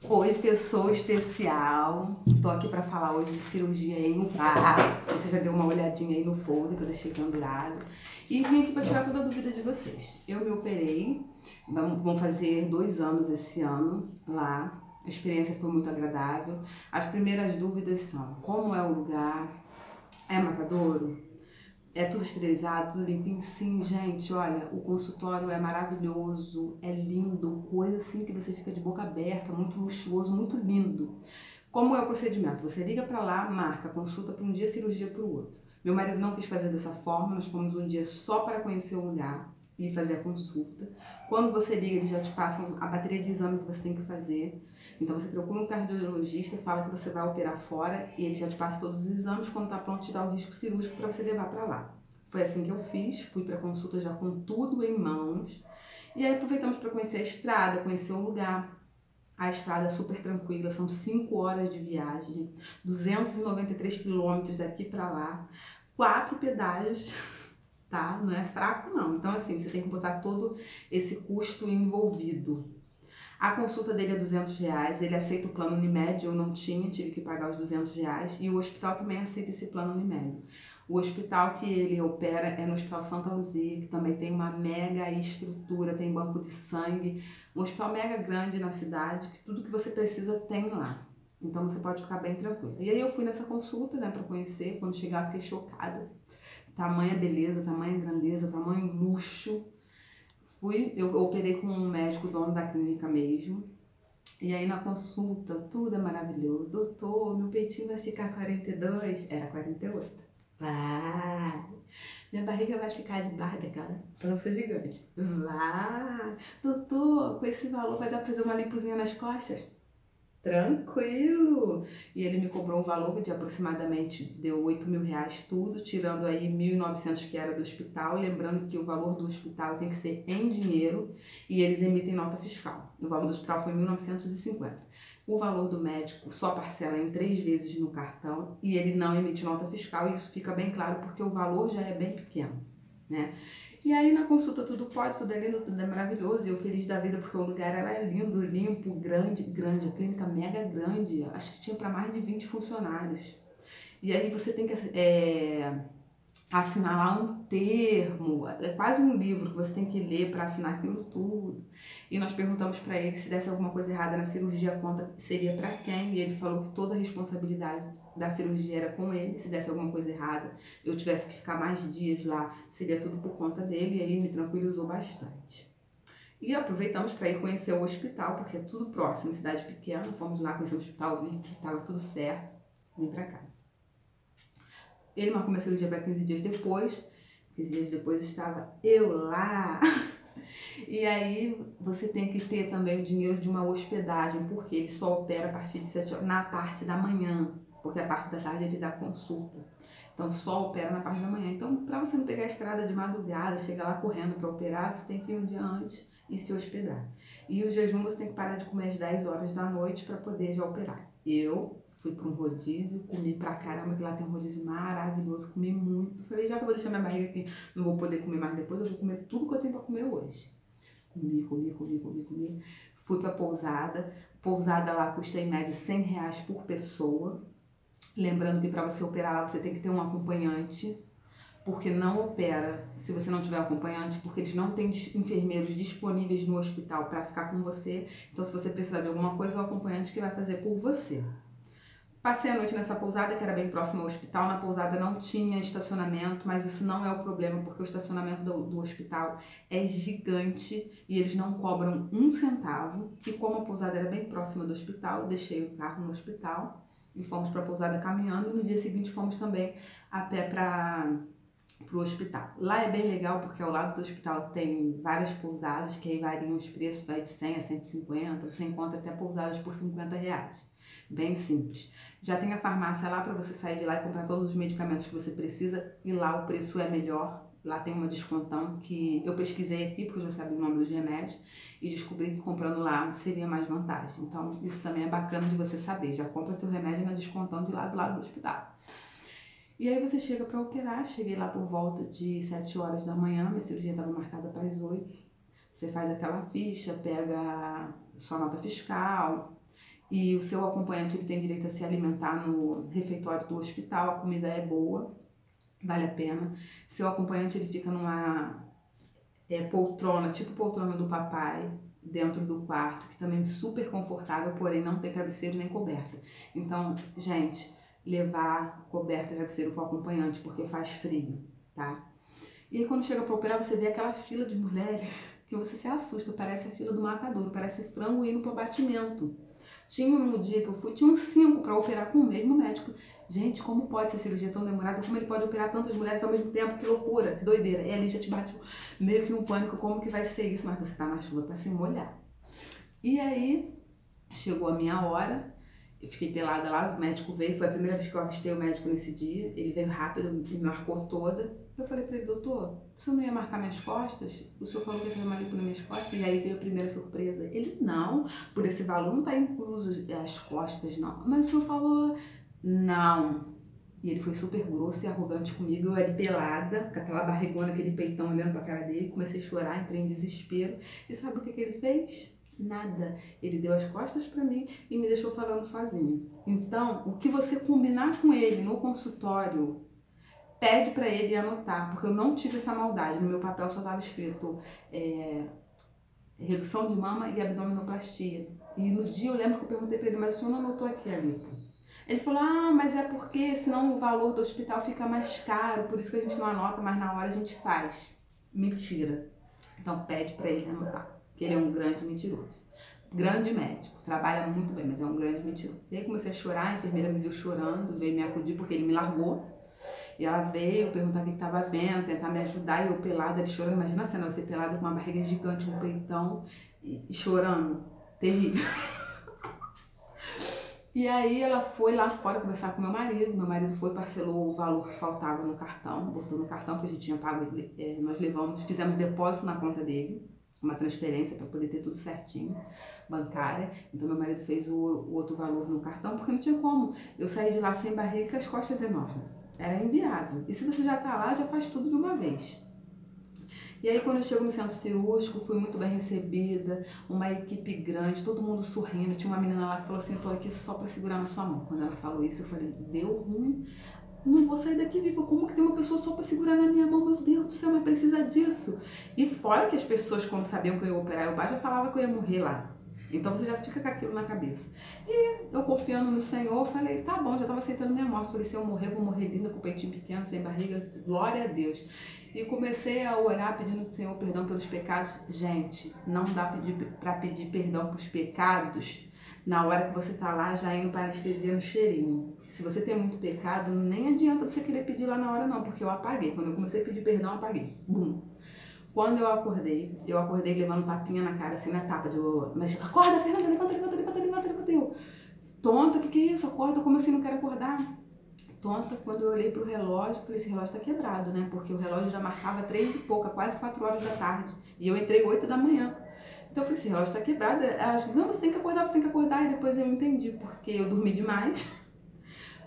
Oi, pessoa especial. Tô aqui para falar hoje de cirurgia em UPA. Você já deu uma olhadinha aí no folder que eu deixei pendurado. E vim aqui para tirar toda a dúvida de vocês. Eu me operei, vão fazer 2 anos esse ano lá. A experiência foi muito agradável. As primeiras dúvidas são: como é o lugar? É matadouro? É tudo esterilizado, tudo limpinho? Sim, gente, olha, o consultório é maravilhoso, é lindo, coisa assim que você fica de boca aberta, muito luxuoso, muito lindo. Como é o procedimento? Você liga pra lá, marca consulta para um dia, cirurgia para o outro. Meu marido não quis fazer dessa forma, nós fomos um dia só para conhecer o lugar e fazer a consulta. Quando você liga, eles já te passam a bateria de exame que você tem que fazer. Então você procura um cardiologista, fala que você vai operar fora e ele já te passa todos os exames, quando tá pronto te dá o risco cirúrgico para você levar para lá. Foi assim que eu fiz, fui para consulta já com tudo em mãos. E aí aproveitamos para conhecer a estrada, conhecer o lugar. A estrada é super tranquila, são 5 horas de viagem, 293 quilômetros daqui para lá, 4 pedágios, tá? Não é fraco não. Então assim, você tem que botar todo esse custo envolvido. A consulta dele é R$ 200, ele aceita o plano Unimed, eu não tinha, tive que pagar os R$ 200, e o hospital também aceita esse plano Unimed. O hospital que ele opera é no Hospital Santa Luzia, que também tem uma mega estrutura, tem banco de sangue, um hospital mega grande na cidade, que tudo que você precisa tem lá. Então você pode ficar bem tranquila. E aí eu fui nessa consulta, né, pra conhecer, quando chegar fiquei chocada. Tamanha beleza, tamanha grandeza, tamanho luxo. Eu operei com um médico dono da clínica mesmo. E aí na consulta, tudo é maravilhoso. Doutor, meu peitinho vai ficar 42? Era 48. Vai! Minha barriga vai ficar de Barbie, aquela pança gigante. Vai! Doutor, com esse valor vai dar pra fazer uma lipozinha nas costas? Tranquilo! E ele me cobrou um valor de aproximadamente, deu R$ 8.000 tudo, tirando aí 1.900 que era do hospital, lembrando que o valor do hospital tem que ser em dinheiro e eles emitem nota fiscal. O valor do hospital foi 1.950. O valor do médico só parcela em 3 vezes no cartão e ele não emite nota fiscal, e isso fica bem claro porque o valor já é bem pequeno, né? E aí na consulta tudo pode, tudo é lindo, tudo é maravilhoso, e eu feliz da vida porque o lugar era lindo, limpo, grande, grande, a clínica mega grande, acho que tinha para mais de 20 funcionários. E aí você tem que assinar lá um termo, é quase um livro que você tem que ler para assinar aquilo tudo. E nós perguntamos para ele se desse alguma coisa errada na cirurgia, a conta seria para quem, e ele falou que toda a responsabilidade da cirurgia era com ele, se desse alguma coisa errada, eu tivesse que ficar mais dias lá, seria tudo por conta dele, e aí me tranquilizou bastante. E aproveitamos para ir conhecer o hospital, porque é tudo próximo, cidade pequena, fomos lá conhecer o hospital, vi que estava tudo certo, vim para casa. Ele marcou minha cirurgia para 15 dias depois. 15 dias depois estava eu lá. E aí você tem que ter também o dinheiro de uma hospedagem, porque ele só opera a partir de 7 horas, na parte da manhã, porque a parte da tarde ele dá consulta. Então só opera na parte da manhã. Então, para você não pegar a estrada de madrugada, chegar lá correndo para operar, você tem que ir um dia antes e se hospedar. E o jejum você tem que parar de comer às 10 horas da noite para poder já operar. Eu fui para um rodízio, comi pra caramba, que lá tem um rodízio maravilhoso, comi muito. Falei, já que eu vou deixar minha barriga aqui, não vou poder comer mais depois, eu vou comer tudo que eu tenho para comer hoje. Comi. Fui pra pousada. Pousada lá custa em média R$ 100 por pessoa. Lembrando que para você operar lá você tem que ter um acompanhante, porque não opera se você não tiver acompanhante, porque eles não têm enfermeiros disponíveis no hospital para ficar com você. Então, se você precisar de alguma coisa, é o acompanhante que vai fazer por você. Passei a noite nessa pousada, que era bem próxima ao hospital. Na pousada não tinha estacionamento, mas isso não é o problema, porque o estacionamento do hospital é gigante e eles não cobram um centavo. E como a pousada era bem próxima do hospital, deixei o carro no hospital e fomos para a pousada caminhando. E no dia seguinte fomos também a pé para o hospital. Lá é bem legal porque ao lado do hospital tem várias pousadas, que aí variam os preços, vai de 100 a 150, você encontra até pousadas por R$ 50. Bem simples. Já tem a farmácia lá para você sair de lá e comprar todos os medicamentos que você precisa, e lá o preço é melhor. Lá tem uma descontão que eu pesquisei aqui porque eu já sabia o nome dos remédios e descobri que comprando lá seria mais vantagem. Então isso também é bacana de você saber. Já compra seu remédio na descontão de lá do lado do hospital. E aí você chega para operar, cheguei lá por volta de 7 horas da manhã, minha cirurgia estava marcada para as 8. Você faz aquela ficha, pega sua nota fiscal, E o seu acompanhante ele tem direito a se alimentar no refeitório do hospital, a comida é boa, vale a pena. Seu acompanhante ele fica numa poltrona, tipo poltrona do papai, dentro do quarto, que também é super confortável, porém não tem travesseiro nem coberta. Então, gente, levar coberta e travesseiro para o acompanhante, porque faz frio, tá? E aí quando chega para operar, você vê aquela fila de mulheres que você se assusta, parece a fila do matadouro, parece frango indo para o abatimento. Tinha um dia que eu fui, tinha uns 5 para operar com o mesmo médico. Gente, como pode ser cirurgia tão demorada? Como ele pode operar tantas mulheres ao mesmo tempo? Que loucura, que doideira. E ali já te bate meio que um pânico, como que vai ser isso? Mas você tá na chuva para se molhar. E aí, chegou a minha hora, eu fiquei pelada lá, o médico veio, foi a primeira vez que eu avistei o médico nesse dia. Ele veio rápido, me marcou toda. Eu falei pra ele, doutor, o senhor não ia marcar minhas costas? O senhor falou que ia fazer uma lipo nas minhas costas? E aí veio a primeira surpresa. Ele, não, por esse valor não tá incluso as costas, não. Mas o senhor falou, não. E ele foi super grosso e arrogante comigo, eu ali pelada, com aquela barrigona, aquele peitão olhando pra cara dele, comecei a chorar, entrei em desespero. E sabe o que ele fez? Nada. Ele deu as costas pra mim e me deixou falando sozinho. Então, o que você combinar com ele no consultório, pede pra ele anotar, porque eu não tive essa maldade. No meu papel só estava escrito redução de mama e abdominoplastia. E no dia eu lembro que eu perguntei pra ele, mas o senhor não anotou aqui a lipo? Ele falou, mas é porque senão o valor do hospital fica mais caro, por isso que a gente não anota, mas na hora a gente faz. Mentira. Então pede pra ele anotar, que ele é um grande mentiroso. Grande médico, trabalha muito bem, mas é um grande mentiroso. E aí comecei a chorar, a enfermeira me viu chorando, veio me acudir porque ele me largou. E ela veio perguntar o que estava vendo, tentar me ajudar, e eu pelada, ele chorando. Imagina a cena, você pelada com uma barriga gigante, um peitão, e chorando. Terrível. E aí ela foi lá fora conversar com meu marido foi, parcelou o valor que faltava no cartão, botou no cartão que a gente tinha pago, nós fizemos depósito na conta dele, uma transferência para poder ter tudo certinho, bancária. Então meu marido fez o outro valor no cartão, porque não tinha como. Eu saí de lá sem barriga e com as costas enormes. Era inviável. E se você já tá lá, já faz tudo de uma vez. E aí quando eu chego no centro cirúrgico, fui muito bem recebida, uma equipe grande, todo mundo sorrindo. Tinha uma menina lá que falou assim, tô aqui só pra segurar na sua mão. Quando ela falou isso, eu falei, deu ruim, não vou sair daqui viva. Como que tem uma pessoa só pra segurar na minha mão? Meu Deus do céu, mas precisa disso. E fora que as pessoas, quando sabiam que eu ia operar eu já falavam que eu ia morrer lá. Então você já fica com aquilo na cabeça. E eu confiando no Senhor, falei, tá bom, já tava aceitando minha morte. Falei, se eu morrer, vou morrer linda, com o peitinho pequeno, sem barriga, glória a Deus. E comecei a orar pedindo ao Senhor perdão pelos pecados. Gente, não dá pra pedir perdão pelos pecados na hora que você tá lá já indo para anestesia no cheirinho. Se você tem muito pecado, nem adianta você querer pedir lá na hora não, porque eu apaguei. Quando eu comecei a pedir perdão, eu apaguei. Bum! Quando eu acordei levando tapinha na cara, assim, na tapa de... Mas acorda, Fernanda, levanta. Eu, tonta, que é isso? Acorda, como assim, não quero acordar? Tonta, quando eu olhei pro relógio, falei, esse relógio tá quebrado, né? Porque o relógio já marcava 3 e pouca, quase 4 horas da tarde. E eu entrei 8 da manhã. Então eu falei, esse relógio tá quebrado. Elas, não, você tem que acordar. E depois eu entendi, porque eu dormi demais.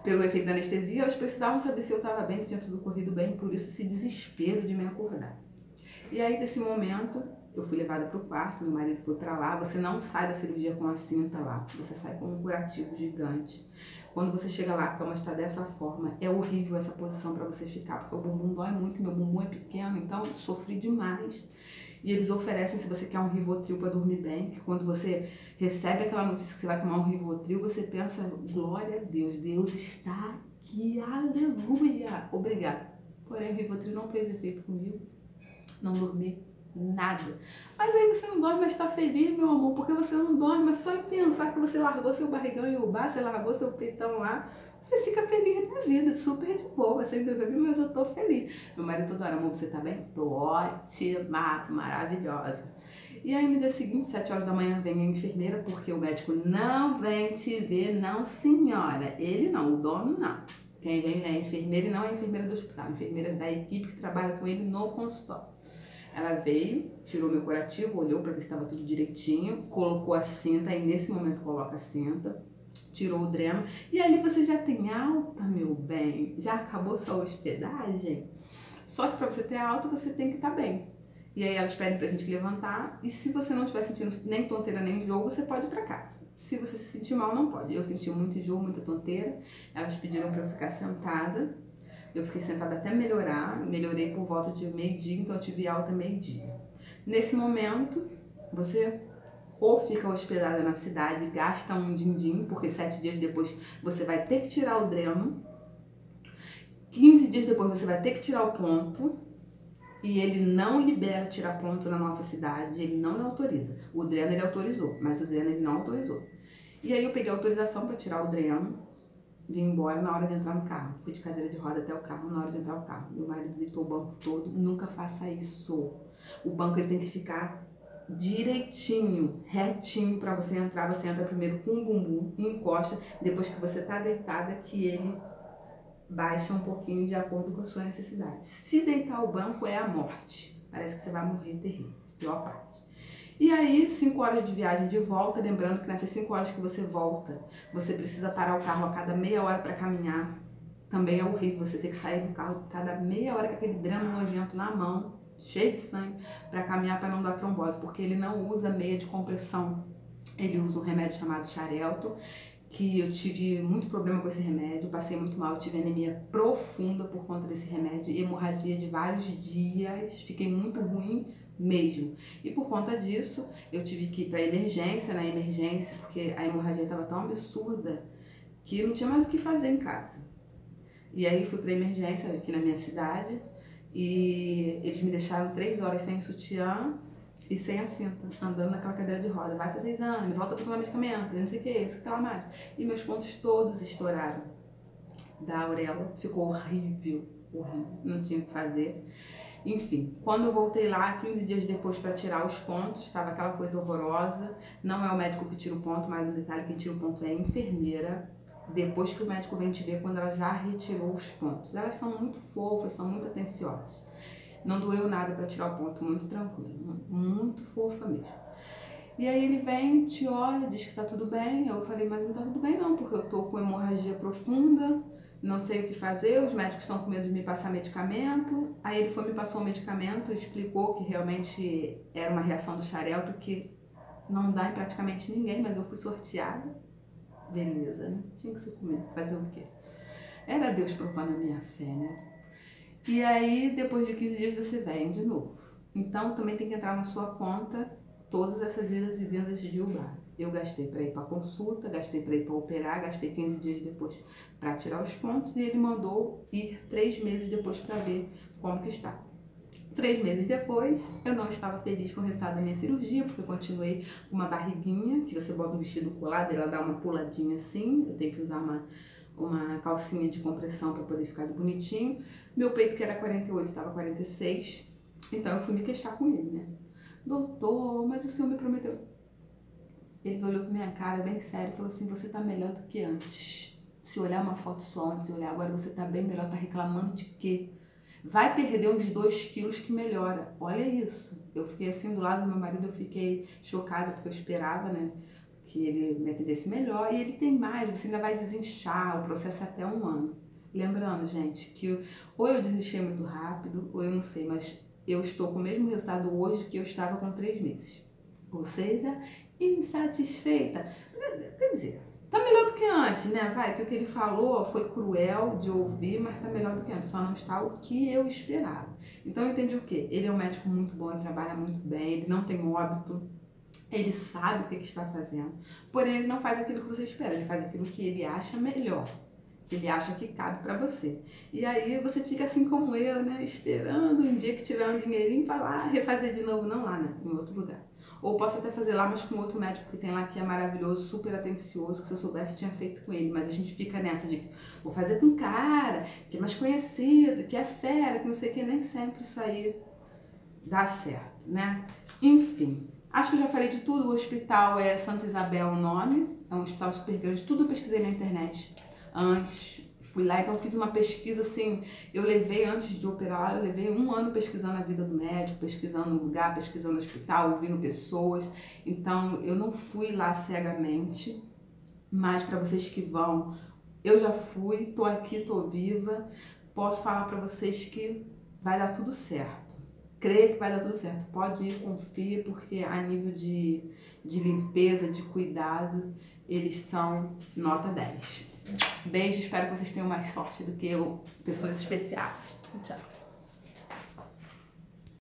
Pelo efeito da anestesia, elas precisavam saber se eu tava bem, se tinha tudo corrido bem. Por isso, esse desespero de me acordar. E aí, desse momento, eu fui levada pro quarto, meu marido foi pra lá. Você não sai da cirurgia com a cinta lá, você sai com um curativo gigante. Quando você chega lá, a cama está dessa forma, é horrível essa posição pra você ficar, porque o bumbum dói muito, meu bumbum é pequeno, então sofri demais. E eles oferecem, se você quer um Rivotril pra dormir bem, que quando você recebe aquela notícia que você vai tomar um Rivotril, você pensa, glória a Deus, Deus está aqui, aleluia, obrigada. Porém, o Rivotril não fez efeito comigo. Não dormi nada. Mas aí você não dorme, mas tá feliz, meu amor, porque você não dorme, mas só em pensar que você largou seu barrigão em Ubá, você largou seu peitão lá, você fica feliz da vida, super de boa, sem dormir, mas eu tô feliz. Meu marido toda hora, amor, você tá bem? Tô ótima, maravilhosa. E aí no dia seguinte, 7 horas da manhã, vem a enfermeira, porque o médico não vem te ver, não senhora. Ele não, o dono não. Quem vem é a enfermeira e não é a enfermeira do hospital, a enfermeira da equipe que trabalha com ele no consultório. Ela veio, tirou meu curativo, olhou para ver se estava tudo direitinho, colocou a cinta, aí nesse momento coloca a cinta, tirou o dreno, e ali você já tem alta, meu bem, já acabou sua hospedagem, só que para você ter alta você tem que estar bem. E aí elas pedem pra gente levantar. E se você não estiver sentindo nem tonteira nem enjoo, você pode ir pra casa. Se você se sentir mal, não pode. Eu senti muito enjoo, muita tonteira. Elas pediram pra eu ficar sentada. Eu fiquei sentada até melhorar. Melhorei por volta de meio-dia, então eu tive alta meio-dia. Nesse momento, você ou fica hospedada na cidade, gasta um din-din, porque 7 dias depois você vai ter que tirar o dreno. 15 dias depois você vai ter que tirar o ponto. E ele não libera tirar ponto na nossa cidade, ele não autoriza. O dreno ele autorizou, mas o dreno ele não autorizou. E aí eu peguei a autorização para tirar o dreno, vim embora na hora de entrar no carro. Fui de cadeira de roda até o carro, na hora de entrar no carro. Meu marido deitou o banco todo, nunca faça isso. O banco ele tem que ficar direitinho, retinho para você entrar. Você entra primeiro com o bumbum e encosta, depois que você tá deitada que ele baixa um pouquinho de acordo com a sua necessidade. Se deitar o banco é a morte. Parece que você vai morrer terrível, pior parte. E aí, 5 horas de viagem de volta, lembrando que nessas 5 horas que você volta, você precisa parar o carro a cada meia hora para caminhar. Também é horrível você ter que sair do carro cada meia hora com aquele dreno nojento na mão, cheio de sangue, para caminhar para não dar trombose, porque ele não usa meia de compressão. Ele usa um remédio chamado Xarelto, que eu tive muito problema com esse remédio, passei muito mal, eu tive anemia profunda por conta desse remédio, hemorragia de vários dias, fiquei muito ruim mesmo. E por conta disso, eu tive que ir para emergência, na emergência, porque a hemorragia estava tão absurda que eu não tinha mais o que fazer em casa. E aí fui para emergência aqui na minha cidade e eles me deixaram 3 horas sem sutiã e sem a cinta, andando naquela cadeira de roda. Vai fazer exame, volta para tomar medicamento, não sei o que, isso que lá mais. E meus pontos todos estouraram da auréola. Ficou horrível, horrível. Não tinha o que fazer. Enfim, quando eu voltei lá, 15 dias depois para tirar os pontos, estava aquela coisa horrorosa. Não é o médico que tira o ponto, mas o detalhe que tira o ponto é a enfermeira. Depois que o médico vem te ver, quando ela já retirou os pontos. Elas são muito fofas, são muito atenciosas. Não doeu nada para tirar o ponto, muito tranquilo, muito fofa mesmo. E aí ele vem, te olha, diz que tá tudo bem. Eu falei, mas não tá tudo bem não, porque eu tô com hemorragia profunda, não sei o que fazer, os médicos estão com medo de me passar medicamento. Aí ele foi, me passou o medicamento, explicou que realmente era uma reação do Xarelto, que não dá em praticamente ninguém, mas eu fui sorteada. Beleza, né? Tinha que ser comigo, fazer o quê? Era Deus provando a minha fé, né? E aí, depois de 15 dias, você vem de novo. Então, também tem que entrar na sua conta todas essas idas e vindas de UBA. Eu gastei para ir para consulta, gastei para ir para operar, gastei 15 dias depois para tirar os pontos e ele mandou ir 3 meses depois para ver como que está. 3 meses depois, eu não estava feliz com o resultado da minha cirurgia, porque eu continuei com uma barriguinha, que você bota um vestido colado, ela dá uma puladinha assim, eu tenho que usar uma calcinha de compressão para poder ficar bonitinho. Meu peito, que era 48, estava 46, então eu fui me queixar com ele, né? Doutor, mas o senhor me prometeu. Ele olhou pra minha cara bem sério e falou assim, você tá melhor do que antes. Se olhar uma foto sua antes, se olhar agora, você tá bem melhor, tá reclamando de quê? Vai perder uns 2 quilos que melhora. Olha isso. Eu fiquei assim do lado do meu marido, eu fiquei chocada porque eu esperava, né, que ele me atendesse melhor. E ele tem mais, você ainda vai desinchar, o processo é até 1 ano. Lembrando, gente, que ou eu desinchei muito rápido, ou eu não sei, mas eu estou com o mesmo resultado hoje que eu estava com 3 meses. Ou seja, insatisfeita. Quer dizer, tá melhor do que antes, né? Vai, que o que ele falou foi cruel de ouvir, mas tá melhor do que antes. Só não está o que eu esperava. Então eu entendi o quê? Ele é um médico muito bom, ele trabalha muito bem, ele não tem óbito, ele sabe o que está fazendo. Porém, ele não faz aquilo que você espera, ele faz aquilo que ele acha melhor. Que ele acha que cabe pra você. E aí você fica assim como eu, né? Esperando um dia que tiver um dinheirinho pra lá refazer de novo, não lá, né? Em outro lugar. Ou posso até fazer lá, mas com outro médico que tem lá que é maravilhoso, super atencioso, que se eu soubesse tinha feito com ele. Mas a gente fica nessa de vou fazer com um cara que é mais conhecido, que é fera, que não sei o que, nem sempre isso aí dá certo, né? Enfim, acho que eu já falei de tudo. O hospital é Santa Isabel o nome, é um hospital super grande, tudo eu pesquisei na internet antes. Fui lá, então fiz uma pesquisa assim, eu levei, antes de operar lá, eu levei 1 ano pesquisando a vida do médico, pesquisando o lugar, pesquisando o hospital, ouvindo pessoas. Então eu não fui lá cegamente, mas para vocês que vão, eu já fui, tô aqui, tô viva, posso falar para vocês que vai dar tudo certo. crê que vai dar tudo certo. Pode ir, confia, porque a nível de limpeza, de cuidado, eles são nota 10. Beijo, espero que vocês tenham mais sorte do que eu, pessoas especiais. Tchau.